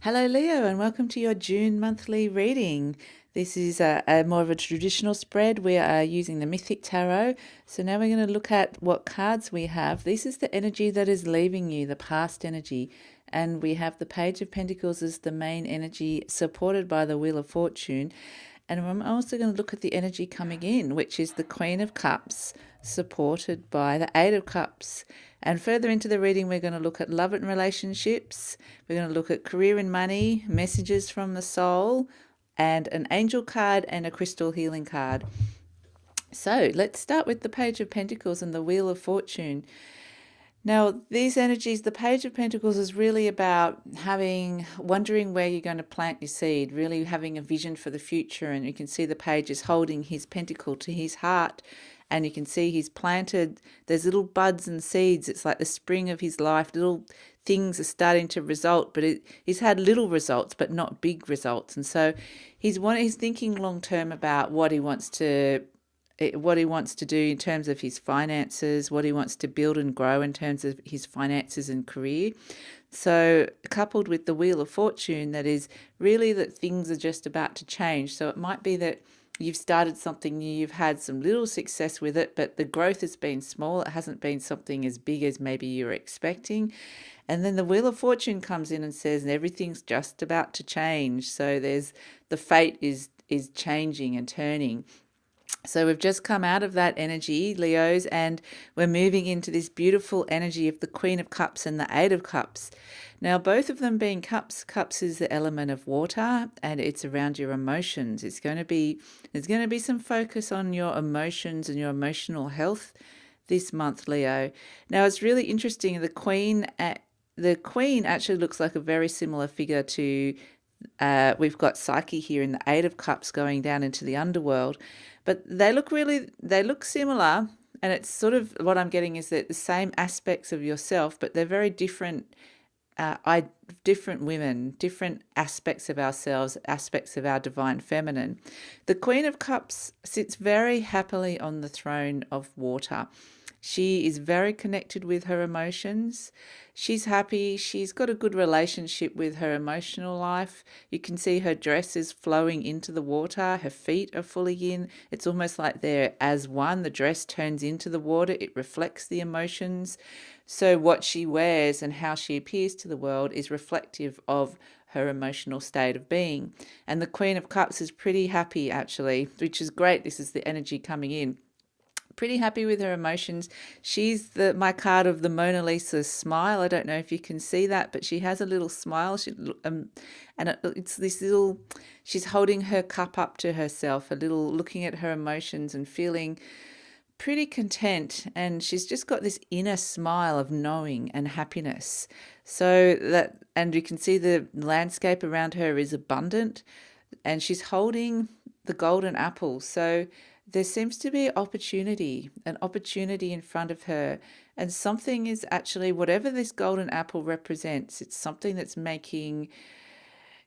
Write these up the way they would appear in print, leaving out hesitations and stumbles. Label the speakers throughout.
Speaker 1: Hello, Leo, and welcome to your June monthly reading. This is a more of a traditional spread. We are using the Mythic Tarot. So now we're going to look at what cards we have. This is the energy that is leaving you, the past energy. And we have the Page of Pentacles as the main energy, supported by the Wheel of Fortune. And I'm also going to look at the energy coming in, which is the Queen of Cups, supported by the Eight of Cups. And further into the reading, we're going to look at love and relationships. We're going to look at career and money, messages from the soul, and an angel card and a crystal healing card. So let's start with the Page of Pentacles and the Wheel of Fortune. Now, these energies, the Page of Pentacles is really about wondering where you're going to plant your seed, really having a vision for the future. And you can see the page is holding his pentacle to his heart. And you can see he's planted, there's little buds and seeds. It's like the spring of his life. Little things are starting to result, but he's had little results, but not big results. And so he's thinking long term about what he wants to do in terms of his finances, what he wants to build and grow in terms of his finances and career. So, coupled with the Wheel of Fortune, that is really that things are just about to change. So, it might be that you've started something new, you've had some little success with it, but the growth has been small. It hasn't been something as big as maybe you were expecting. And then the Wheel of Fortune comes in and says, everything's just about to change. So, there's the fate is changing and turning. So we've just come out of that energy, Leos, and we're moving into this beautiful energy of the Queen of Cups and the Eight of Cups. Now, both of them being cups, cups is the element of water, and it's around your emotions. There's going to be some focus on your emotions and your emotional health this month, Leo. Now, it's really interesting. The Queen actually looks like a very similar figure to we've got Psyche here in the Eight of Cups going down into the underworld, but they look similar, and it's sort of what I'm getting is that the same aspects of yourself, but they're very different. Different women, different aspects of ourselves, aspects of our divine feminine. The Queen of Cups sits very happily on the throne of water. She is very connected with her emotions. She's happy. She's got a good relationship with her emotional life. You can see her dress is flowing into the water. Her feet are fully in. It's almost like they're as one. The dress turns into the water. It reflects the emotions. So what she wears and how she appears to the world is reflective of her emotional state of being. And the Queen of Cups is pretty happy, actually, which is great. This is the energy coming in, pretty happy with her emotions. She's my card of the Mona Lisa smile. I don't know if you can see that, but she has a little smile. It's this little. She's holding her cup up to herself, a little, looking at her emotions and feeling pretty content. And she's just got this inner smile of knowing and happiness. And you can see the landscape around her is abundant, and she's holding the golden apple. So there seems to be an opportunity in front of her. And something is actually, whatever this golden apple represents, it's something that's making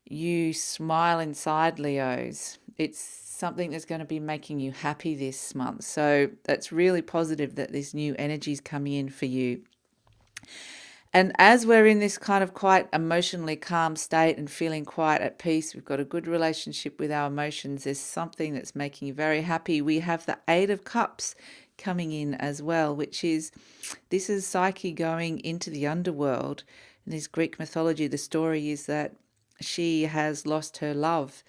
Speaker 1: you smile inside, Leos. It's something that's going to be making you happy this month. So that's really positive that this new energy is coming in for you. And as we're in this kind of quite emotionally calm state and feeling quite at peace, we've got a good relationship with our emotions. There's something that's making you very happy. We have the Eight of Cups coming in as well, this is Psyche going into the underworld. In this Greek mythology, the story is that she has lost her love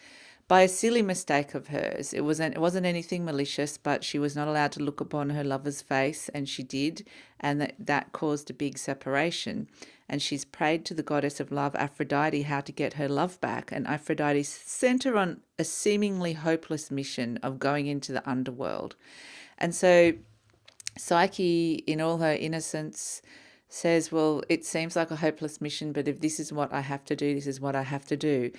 Speaker 1: by a silly mistake of hers. It wasn't anything malicious, but she was not allowed to look upon her lover's face, and she did, and that caused a big separation. And she's prayed to the goddess of love, Aphrodite, how to get her love back. And Aphrodite sent her on a seemingly hopeless mission of going into the underworld. And so Psyche, in all her innocence, says, well, it seems like a hopeless mission, but if this is what I have to do, this is what I have to do.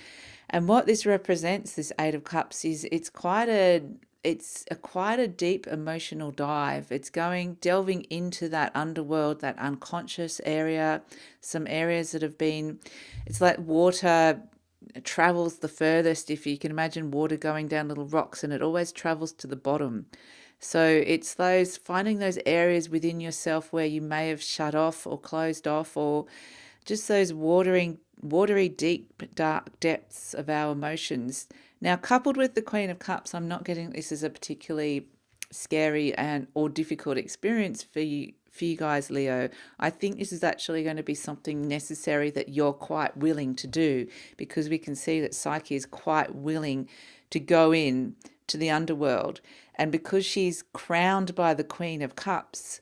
Speaker 1: And what this represents, this Eight of Cups, is it's quite a deep emotional dive. It's delving into that underworld, that unconscious area, some areas that have been, it's like water travels the furthest. If you can imagine water going down little rocks, and it always travels to the bottom. So it's finding those areas within yourself where you may have shut off or closed off, or just those watery, deep, dark depths of our emotions. Now, coupled with the Queen of Cups, I'm not getting this as a particularly scary and or difficult experience for you guys, Leo. I think this is actually going to be something necessary that you're quite willing to do, because we can see that Psyche is quite willing to go in to the underworld. And because she's crowned by the Queen of Cups,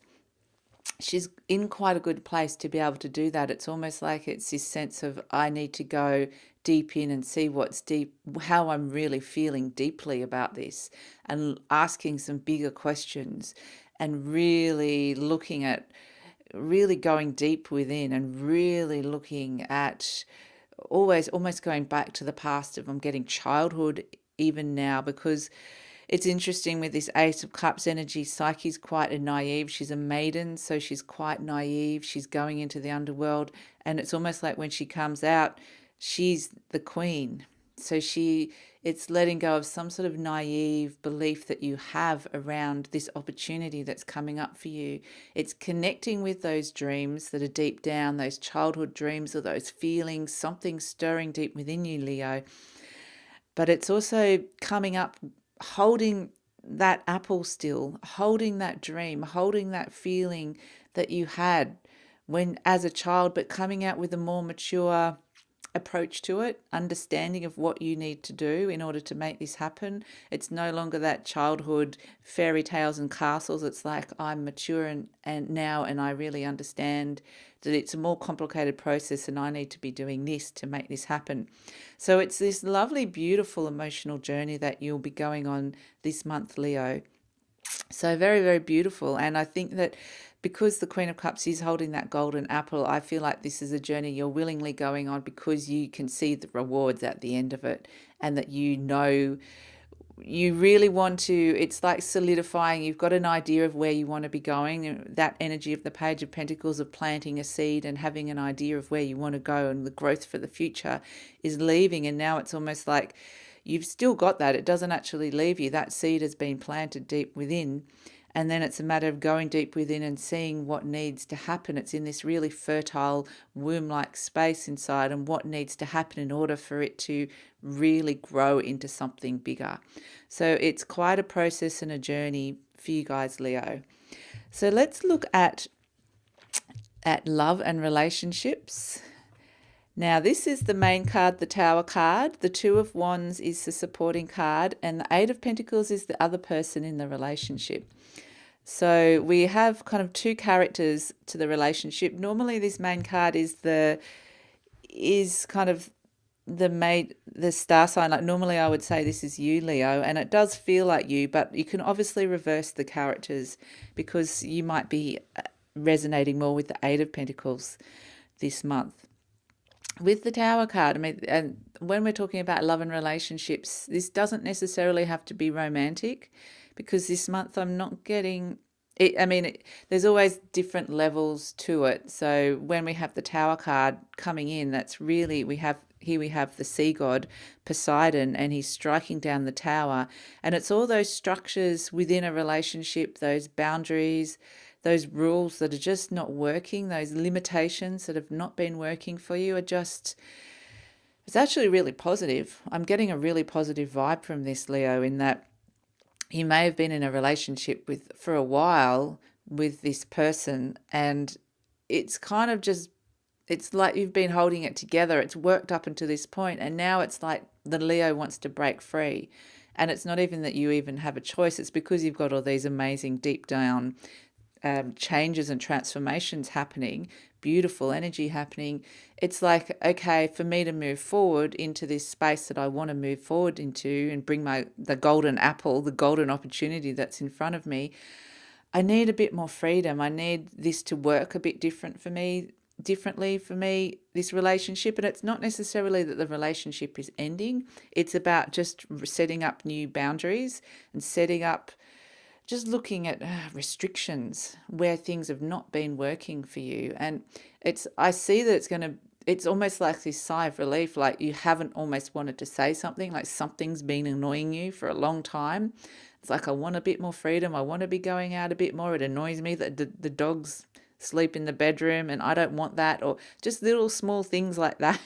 Speaker 1: she's in quite a good place to be able to do that. It's almost like it's this sense of, I need to go deep in and see what's deep, how I'm really feeling deeply about this, and asking some bigger questions, and really looking at, really going deep within, and really looking at, always almost going back to the past of, I'm getting childhood even now, because it's interesting with this Ace of Cups energy. Psyche's quite a naive. She's a maiden, so she's quite naive. She's going into the underworld, and it's almost like when she comes out, she's the queen. So it's letting go of some sort of naive belief that you have around this opportunity that's coming up for you. It's connecting with those dreams that are deep down, those childhood dreams or those feelings, something stirring deep within you, Leo. But it's also coming up, holding that apple still, holding that dream, holding that feeling that you had when as a child, but coming out with a more mature approach to it, understanding of what you need to do in order to make this happen. It's no longer that childhood fairy tales and castles. It's like, I'm mature and now, and I really understand that it's a more complicated process, and I need to be doing this to make this happen. So it's this lovely, beautiful emotional journey that you'll be going on this month, Leo. So very, very beautiful. And I think that because the Queen of Cups is holding that golden apple, I feel like this is a journey you're willingly going on because you can see the rewards at the end of it, and that you know you really want to, it's like solidifying, you've got an idea of where you want to be going. That energy of the Page of Pentacles of planting a seed and having an idea of where you want to go and the growth for the future is leaving. And now it's almost like you've still got that. It doesn't actually leave you. That seed has been planted deep within. And then it's a matter of going deep within and seeing what needs to happen. It's in this really fertile womb-like space inside, and what needs to happen in order for it to really grow into something bigger. So it's quite a process and a journey for you guys, Leo. So let's look at love and relationships. Now, this is the main card, the Tower card. The Two of Wands is the supporting card, and the Eight of Pentacles is the other person in the relationship. So we have kind of two characters to the relationship. Normally, this main card is kind of the star sign. Like normally, I would say this is you, Leo, and it does feel like you, but you can obviously reverse the characters because you might be resonating more with the Eight of Pentacles this month. With the Tower card, I mean, and when we're talking about love and relationships, this doesn't necessarily have to be romantic, because this month I'm not getting it. I mean, there's always different levels to it. So when we have the Tower card coming in, that's really, we have the sea god Poseidon, and he's striking down the tower. And it's all those structures within a relationship, those boundaries, those rules that are just not working, those limitations that have not been working for you are just, it's actually really positive. I'm getting a really positive vibe from this, Leo, in that you may have been in a relationship for a while with this person, and it's kind of just, it's like you've been holding it together. It's worked up until this point, and now it's like the Leo wants to break free. And it's not even that you even have a choice. It's because you've got all these amazing deep down changes and transformations happening, beautiful energy happening. It's like, okay, for me to move forward into this space that I want to move forward into and bring the golden apple, the golden opportunity that's in front of me, I need a bit more freedom. I need this to work a bit differently for me, this relationship. And it's not necessarily that the relationship is ending. It's about just setting up new boundaries and setting up, just looking at restrictions where things have not been working for you. And I see that it's almost like this sigh of relief, like you haven't almost wanted to say something, like something's been annoying you for a long time. It's like, I want a bit more freedom. I want to be going out a bit more. It annoys me that the dog's sleep in the bedroom and I don't want that, or just little small things like that.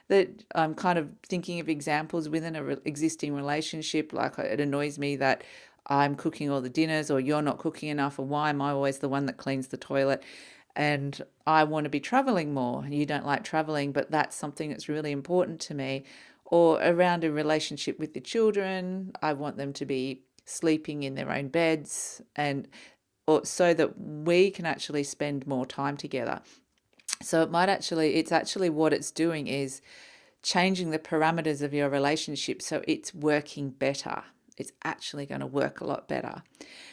Speaker 1: That I'm kind of thinking of examples within a existing relationship. Like, it annoys me that I'm cooking all the dinners, or you're not cooking enough, or why am I always the one that cleans the toilet? And I want to be traveling more. You don't like traveling, but that's something that's really important to me. Or around a relationship with the children, I want them to be sleeping in their own beds, and or so that we can actually spend more time together. So it's actually what it's doing is changing the parameters of your relationship so it's working better. It's actually going to work a lot better,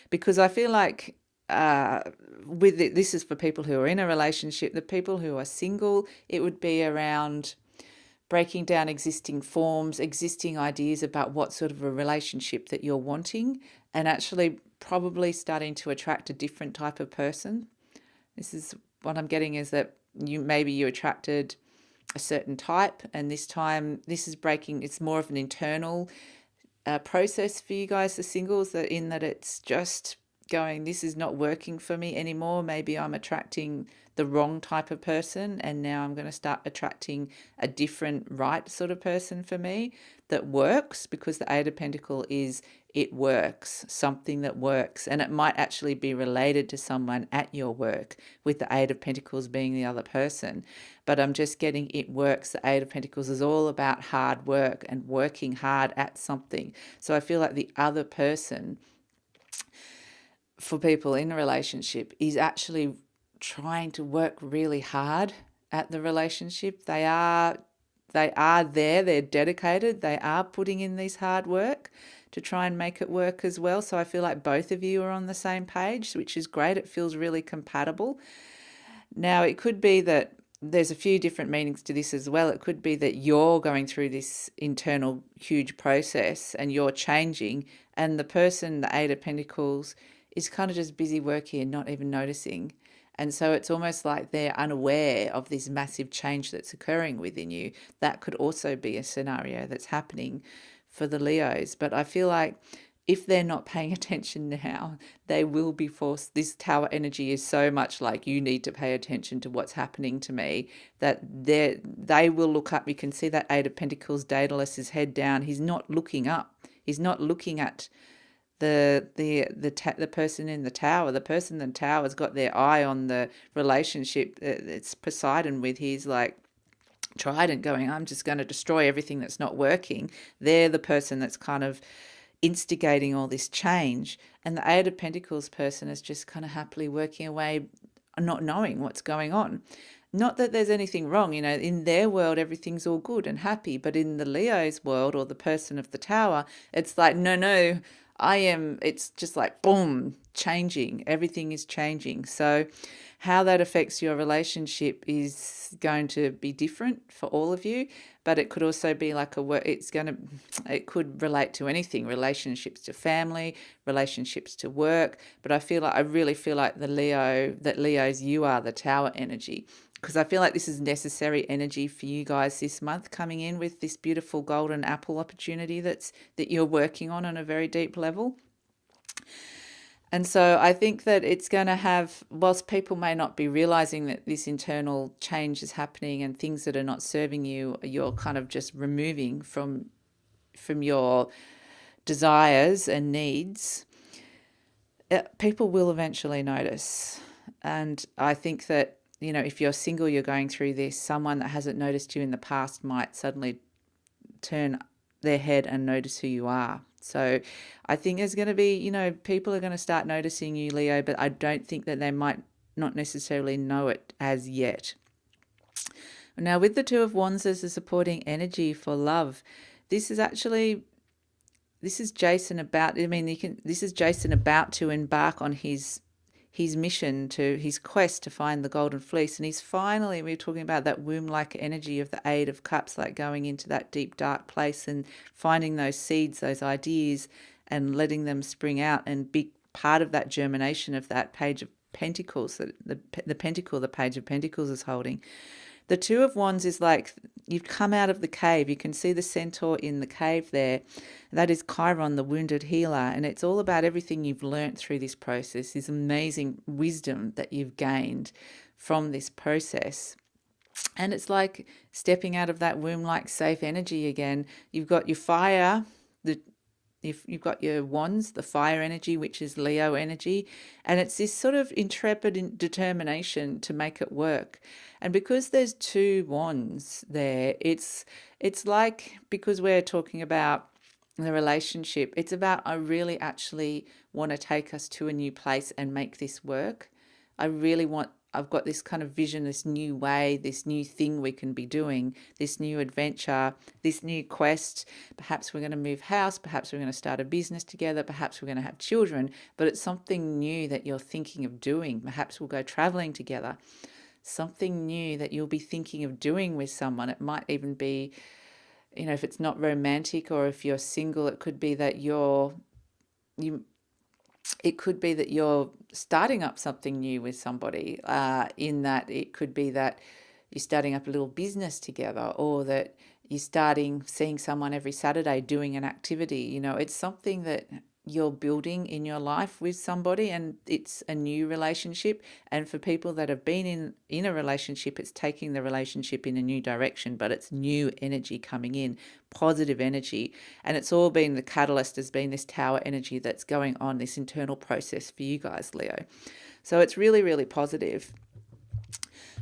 Speaker 1: because I feel like this is for people who are in a relationship. The people who are single, it would be around breaking down existing forms, existing ideas about what sort of a relationship that you're wanting, and actually probably starting to attract a different type of person. This is what I'm getting, is that you attracted a certain type, and this time this is breaking. It's more of an internal process for you guys, the singles, that it's just going, this is not working for me anymore. Maybe I'm attracting the wrong type of person, and now I'm going to start attracting a different right sort of person for me that works, because the Eight of Pentacles is, it works, something that works, and it might actually be related to someone at your work, with the Eight of Pentacles being the other person. But I'm just getting, it works. The Eight of Pentacles is all about hard work and working hard at something. So I feel like the other person, for people in a relationship, is actually trying to work really hard at the relationship. They are there, they're dedicated, they are putting in this hard work to try and make it work as well. So I feel like both of you are on the same page, which is great. It feels really compatible. Now, it could be that there's a few different meanings to this as well. It could be that you're going through this internal huge process and you're changing, and the person, the Eight of Pentacles, is kind of just busy working and not even noticing. And so it's almost like they're unaware of this massive change that's occurring within you. That could also be a scenario that's happening for the Leos. But I feel like if they're not paying attention now, they will be forced. This Tower energy is so much like, you need to pay attention to what's happening to me, that they will look up. You can see that Eight of Pentacles, Daedalus, is head down. He's not looking up. He's not looking at the person in the tower. The person in the tower has got their eye on the relationship. It's Poseidon with his like trident going, I'm just going to destroy everything that's not working. They're the person that's kind of instigating all this change. And the Eight of Pentacles person is just kind of happily working away, not knowing what's going on. Not that there's anything wrong, in their world, everything's all good and happy. But in the Leo's world, or the person of the tower, it's like, no, it's just like, boom, changing. Everything is changing. So how that affects your relationship is going to be different for all of you, but it could also be like it could relate to anything, relationships to family, relationships to work. But I really feel like Leos, you are the Tower energy, because I feel like this is necessary energy for you guys this month, coming in with this beautiful golden apple opportunity that you're working on a very deep level. And so I think that it's going to have, whilst people may not be realizing that this internal change is happening and things that are not serving you, you're kind of just removing from your desires and needs, people will eventually notice. And I think that, if you're single, you're going through this, someone that hasn't noticed you in the past might suddenly turn their head and notice who you are. So I think there's going to be, people are going to start noticing you, Leo, but I don't think that they might not necessarily know it as yet. Now, with the Two of Wands as a supporting energy for love, this is Jason about to embark on his mission, to his quest to find the golden fleece. And we're talking about that womb-like energy of the Eight of Cups, like going into that deep, dark place and finding those seeds, those ideas, and letting them spring out and be part of that germination of that Page of Pentacles, that the pentacle, the Page of Pentacles is holding. The Two of Wands is like you've come out of the cave. You can see the centaur in the cave there. That is Chiron, the wounded healer. And it's all about everything you've learnt through this process, this amazing wisdom that you've gained from this process. And it's like stepping out of that womb-like safe energy again. You've got your fire, the if you've got your wands, the fire energy, which is Leo energy, and it's this sort of intrepid determination to make it work. And because there's two wands there, it's like, because we're talking about the relationship, it's about, I really actually want to take us to a new place and make this work. I've got this kind of vision, this new way, this new thing we can be doing, this new adventure, this new quest. Perhaps we're going to move house, perhaps we're going to start a business together, perhaps we're going to have children, but it's something new that you're thinking of doing. Perhaps we'll go traveling together. Something new that you'll be thinking of doing with someone. It might even be, if it's not romantic, or if you're single, it could be that you it could be that you're starting up something new with somebody, in that it could be that you're starting up a little business together, or that you're seeing someone every Saturday doing an activity. It's something that you're building in your life with somebody, and it's a new relationship. And for people that have been in a relationship, it's taking the relationship in a new direction, but it's new energy coming in, positive energy. And it's all been, the catalyst has been this tower energy that's going on, this internal process for you guys, Leo. So it's really, really positive.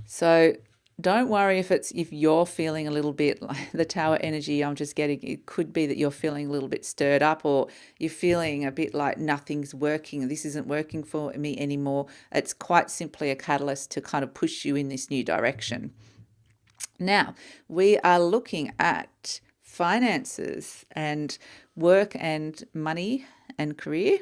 Speaker 1: So don't worry if you're feeling a little bit like the tower energy I'm just getting. It could be that you're feeling a little bit stirred up, or you're feeling a bit like nothing's working, this isn't working for me anymore. It's quite simply a catalyst to kind of push you in this new direction. Now, we are looking at finances and work and money and career.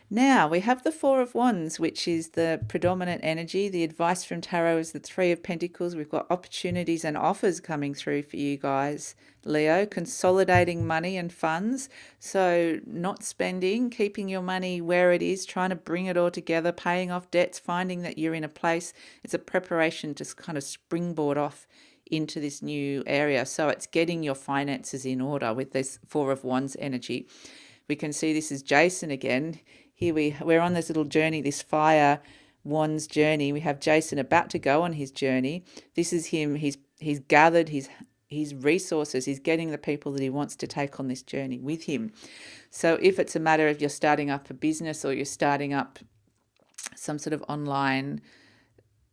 Speaker 1: Now, we have the Four of Wands, which is the predominant energy. The advice from Tarot is the Three of Pentacles. We've got opportunities and offers coming through for you guys, Leo. Consolidating money and funds. So not spending, keeping your money where it is, trying to bring it all together, paying off debts, finding that you're in a place. It's a preparation to kind of springboard off into this new area. So it's getting your finances in order with this Four of Wands energy. We can see this is Jason again. Here we're on this little journey, this fire wands journey. We have Jason about to go on his journey. This is him. He's gathered his resources. He's getting the people that he wants to take on this journey with him. So if it's a matter of you're starting up a business, or you're starting up some sort of online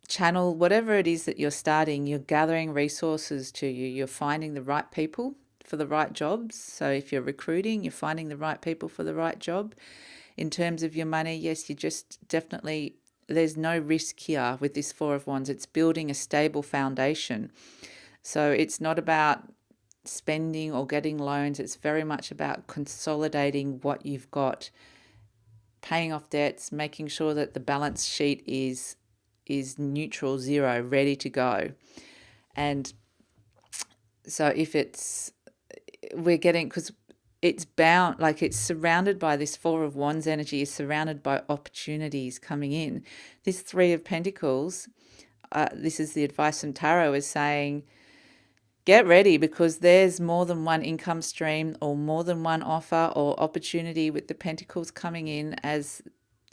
Speaker 1: channel, whatever it is that you're starting, you're gathering resources to you. You're finding the right people for the right jobs. So if you're recruiting, you're finding the right people for the right job. In terms of your money, yes, you just definitely, there's no risk here with this Four of Wands. It's building a stable foundation. So it's not about spending or getting loans. It's very much about consolidating what you've got, paying off debts, making sure that the balance sheet is neutral, zero, ready to go. And so if because it's bound, like it's surrounded by this Four of Wands energy, is surrounded by opportunities coming in. This Three of Pentacles, this is the advice from Tarot, is saying, get ready, because there's more than one income stream, or more than one offer or opportunity with the Pentacles coming in. As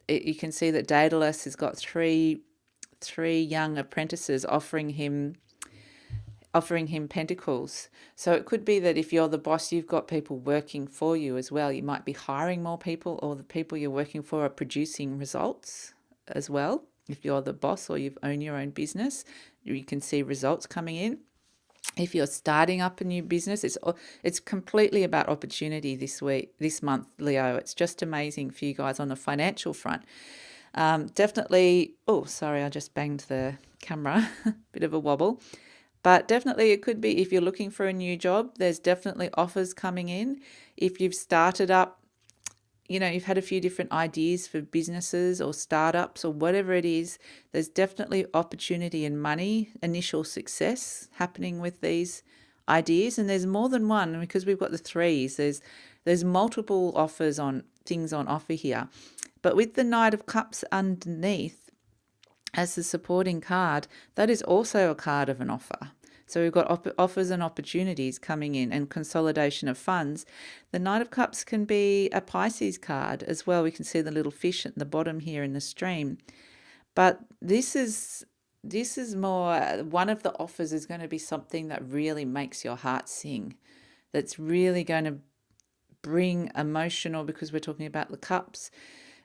Speaker 1: you can see that Daedalus has got three young apprentices offering him pentacles. So it could be that if you're the boss, you've got people working for you as well. You might be hiring more people, or the people you're working for are producing results as well. If you're the boss or you own your own business, you can see results coming in. If you're starting up a new business, it's completely about opportunity this month, Leo. It's just amazing for you guys on the financial front. Definitely, oh, sorry, I just banged the camera, bit of a wobble. But definitely it could be, if you're looking for a new job, there's definitely offers coming in. If you've started up, you've had a few different ideas for businesses or startups or whatever it is, there's definitely opportunity and money, initial success happening with these ideas. And there's more than one, because we've got the threes. There's multiple offers on things on offer here. But with the Knight of Cups underneath, as the supporting card, that is also a card of an offer. So we've got offers and opportunities coming in and consolidation of funds. The Knight of Cups can be a Pisces card as well. We can see the little fish at the bottom here in the stream. But this is more, one of the offers is going to be something that really makes your heart sing. That's really going to bring emotional, because we're talking about the cups.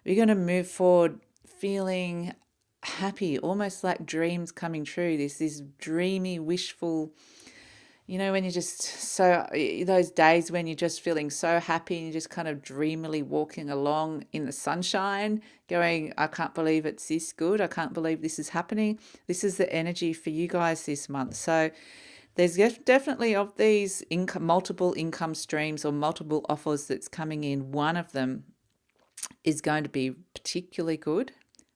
Speaker 1: We're going to move forward feeling happy, almost like dreams coming true. This dreamy, wishful, when you're just so, those days when you're just feeling so happy and you're just kind of dreamily walking along in the sunshine, going, I can't believe it's this good. I can't believe this is happening. This is the energy for you guys this month. So there's definitely, of these multiple income streams or multiple offers that's coming in, one of them is going to be particularly good.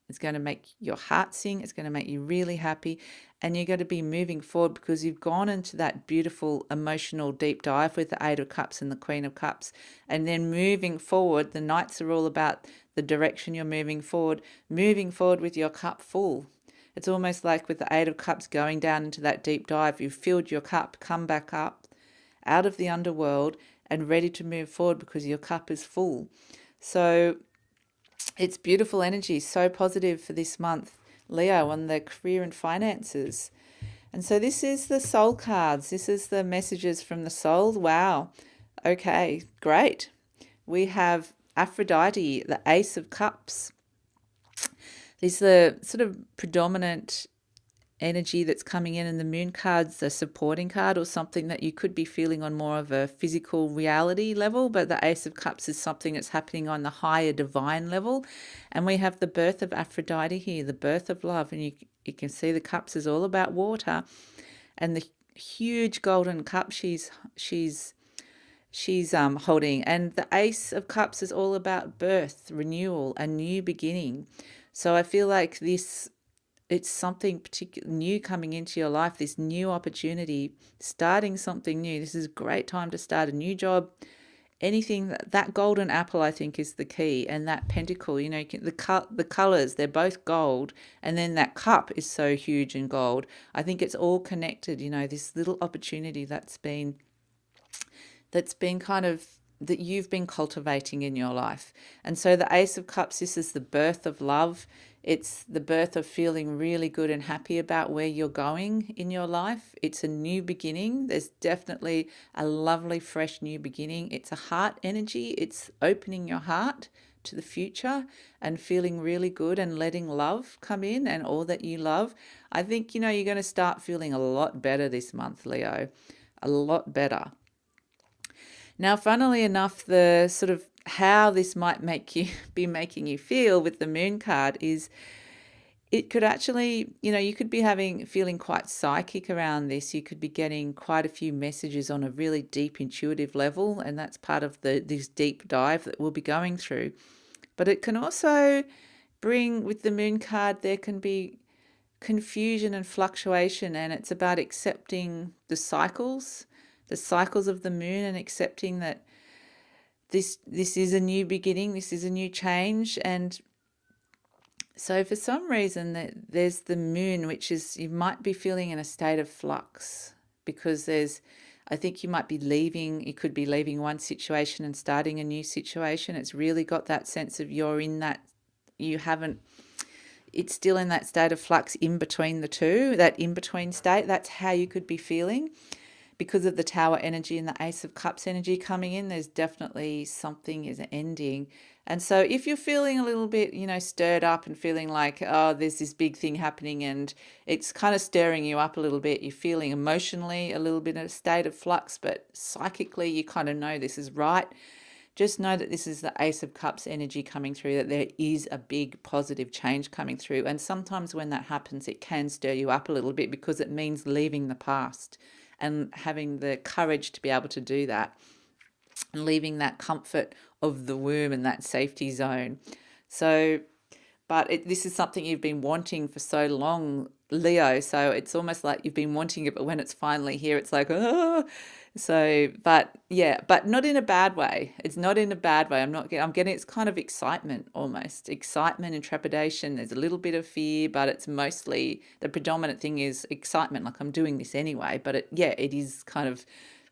Speaker 1: It's going to make your heart sing. It's going to make you really happy. And you're going to be moving forward because you've gone into that beautiful emotional deep dive with the Eight of Cups and the Queen of Cups. And then moving forward, the Knights are all about the direction you're moving forward with your cup full. It's almost like with the Eight of Cups going down into that deep dive, you've filled your cup, come back up out of the underworld and ready to move forward because your cup is full. So it's beautiful energy, so positive for this month, Leo, on the career and finances. And so this is the soul cards. This is the messages from the soul. Wow. Okay, great. We have Aphrodite, the Ace of Cups. This is the sort of predominant energy that's coming in, and the moon card's the supporting card, or something that you could be feeling on more of a physical reality level, but the Ace of Cups is something that's happening on the higher divine level. And we have the birth of Aphrodite here, the birth of love, and you can see the cups is all about water, and the huge golden cup she's holding, and the Ace of Cups is all about birth, renewal, a new beginning. So I feel like it's something particular new coming into your life, this new opportunity, starting something new. This is a great time to start a new job. Anything that golden apple, I think, is the key, and that pentacle. The colors, they're both gold, and then that cup is so huge in gold. I think it's all connected. This little opportunity that's been kind of that you've been cultivating in your life. And so the Ace of Cups, this is the birth of love. It's the birth of feeling really good and happy about where you're going in your life. It's a new beginning. There's definitely a lovely, fresh new beginning. It's a heart energy. It's opening your heart to the future and feeling really good and letting love come in and all that you love. I think, you're going to start feeling a lot better this month, Leo. A lot better. Now, funnily enough, the sort of how this might be making you feel with the moon card is, it could actually, you could be feeling quite psychic around this. You could be getting quite a few messages on a really deep intuitive level, and that's part of this deep dive that we'll be going through. But it can also bring, with the moon card, there can be confusion and fluctuation, and it's about accepting the cycles of the moon, and accepting that this is a new beginning, this is a new change. And so for some reason that there's the moon, which is, you might be feeling in a state of flux, because I think you might be leaving, you could be leaving one situation and starting a new situation. It's really got that sense of you're in that, it's still in that state of flux in between the two, that in-between state. That's how you could be feeling. Because of the Tower energy and the Ace of Cups energy coming in, there's definitely something is ending. And so if you're feeling a little bit, stirred up and feeling like, oh, there's this big thing happening and it's kind of stirring you up a little bit, you're feeling emotionally a little bit in a state of flux, but psychically you kind of know this is right. Just know that this is the Ace of Cups energy coming through, that there is a big positive change coming through. And sometimes when that happens, it can stir you up a little bit, because it means leaving the past and having the courage to be able to do that, and leaving that comfort of the womb and that safety zone. So, but this is something you've been wanting for so long, Leo, so it's almost like you've been wanting it, but when it's finally here, it's like, oh. So, but yeah, but not in a bad way. It's not in a bad way. I'm getting, it's kind of excitement almost, excitement and trepidation. There's a little bit of fear, but it's mostly the predominant thing is excitement. Like I'm doing this anyway, but yeah, it is kind of,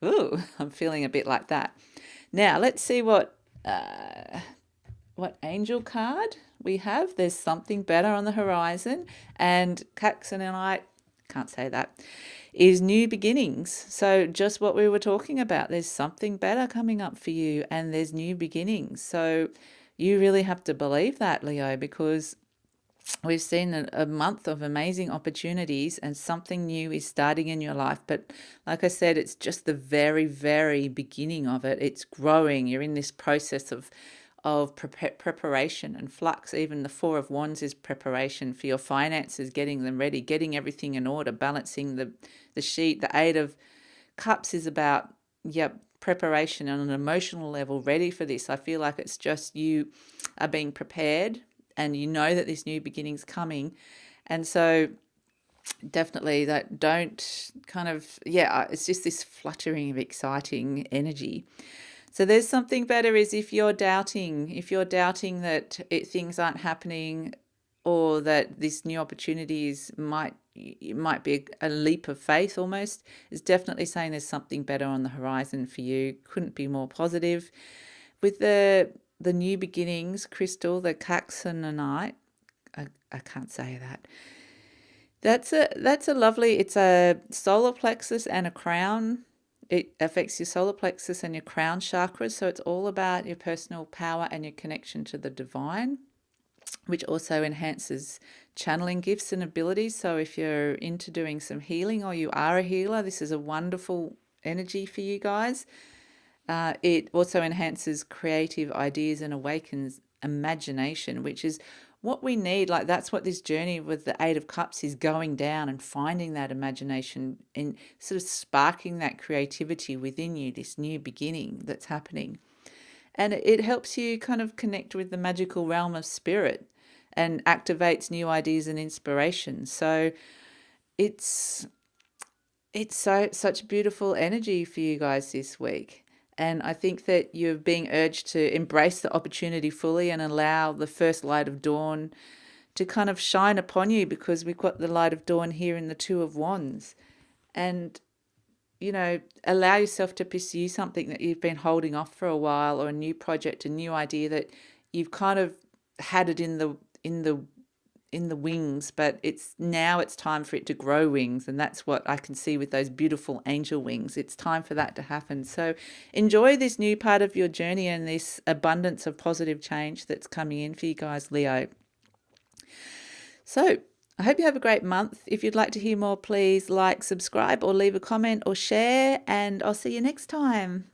Speaker 1: ooh, I'm feeling a bit like that. Now, let's see what angel card we have. There's something better on the horizon, and Caxon and I can't say that is new beginnings. So just what we were talking about, there's something better coming up for you, and there's new beginnings. So you really have to believe that, Leo, because we've seen a month of amazing opportunities and something new is starting in your life. But like I said, it's just the very, very beginning of it. It's growing. You're in this process of preparation and flux. Even the Four of Wands is preparation for your finances, getting them ready, getting everything in order, balancing the sheet. The Eight of Cups is about, preparation on an emotional level, ready for this. I feel like it's just you are being prepared and you know that this new beginning's coming. And so definitely that don't kind of, it's just this fluttering of exciting energy. So there's something better is if you're doubting that things aren't happening, or that this new opportunities might be a leap of faith almost, is definitely saying there's something better on the horizon for you. Couldn't be more positive. With the new beginnings, Crystal, the Caxonite, I can't say that. That's a lovely, it's a solar plexus and a crown. It affects your solar plexus and your crown chakras. So it's all about your personal power and your connection to the divine, which also enhances channeling gifts and abilities. So if you're into doing some healing or you are a healer, this is a wonderful energy for you guys. It also enhances creative ideas and awakens imagination, which is what we need. Like that's what this journey with the Eight of Cups is, going down and finding that imagination and sort of sparking that creativity within you, this new beginning that's happening. And it helps you kind of connect with the magical realm of spirit and activates new ideas and inspiration. So it's such beautiful energy for you guys this week. And I think that you're being urged to embrace the opportunity fully and allow the first light of dawn to kind of shine upon you, because we've got the light of dawn here in the Two of Wands. And, allow yourself to pursue something that you've been holding off for a while, or a new project, a new idea that you've kind of had it in the wings, but it's time for it to grow wings. And that's what I can see with those beautiful angel wings. It's time for that to happen. So enjoy this new part of your journey and this abundance of positive change that's coming in for you guys, Leo. So I hope you have a great month. If you'd like to hear more, please like, subscribe, or leave a comment or share, and I'll see you next time.